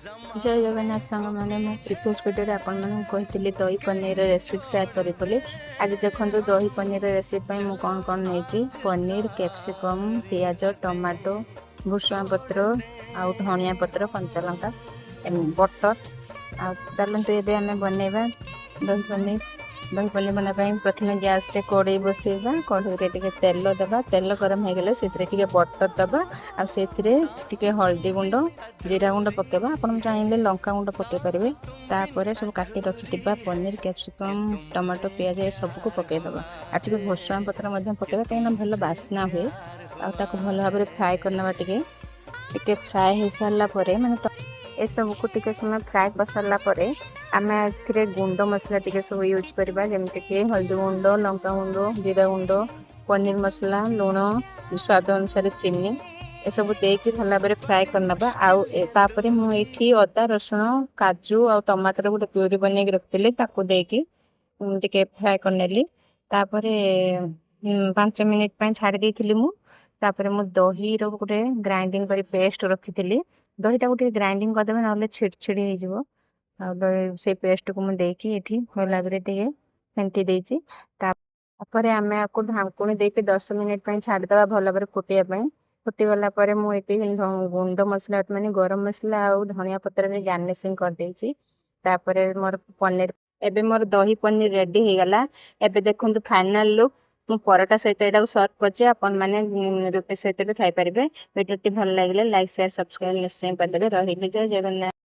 जय जगन्नाथ सांग मैंने मो प्रीवियस वीडियो आपण मानू कही दही पनीर रेसिपी सेयार करी बोली। आज देखो दही पनीर रेसिपी मु कौन कौन नहीं पनीर कैप्सिकम पियाज टमाटो भुसुआ पत्र आउ धनिया पत्र कंचा लंका बटर आ चलते ये आम बनवा दही पनीर बनाई। प्रथम गैस रे कड़े बसैबा कड़े टे तेल दबा तेल गरम हो गले से बटर दबा आते हल्दी गुंड जीरा गुंड पकेबा आपन चाहिए लंका गुंड पके पारे। तापर सब काटी रखि पनीर कैप्सिकम टमाटो पियाज ये सबको पकईदबा आटे भुसुआ पत्र पकेबा कहीं भल बास्ना हुए आक भल भाव फ्राए करना टे फ्राए हो सारा माने ए सब को टिके समय फ्राए कर सारा आम ए गुंड मसला टिके सब यूज करबा जेमति कि हल्दी गुंड लंका गुंड जीरा गुंड पनीर मसला लुण स्वाद अनुसार चीनी ए सब देकी भल भाव फ्राए करनबा। आउे मुझे अदा रसुण काजू आ टमाटर गोटे प्यूरी बन रखी देकी टिके फ्राए करनेली। तापर 5 मिनिट छाड़ी देती मुझे दही रोटे ग्राइंडिंग कर पेस्ट रखी दहीटा को ग्राइंडिंग करदे ना छिड़छिड़ी हो से पेस्ट को मुझे भल भाव फेंटी देती। तापर आम आपको ढांकुणी देके 10 मिनिट छाड़देवा भल भाव फुटाई फुटीगला मुझे गुंड मसला माने गरम मसला और धनिया पत्र गार्निशिंग कर देती। तापर मोर पनीर एबे मोर दही पनीर रेडी हो गला। एबे देखो फाइनल लुक मु परोटा सहित एटा सर्व करछि आपन माने रोटी सहित भी खाई परिबे। वीडियो टी भल लागिले लाइक शेयर सब्सक्राइब निश्चय करदेबे। रहिली जय जगन्नाथ।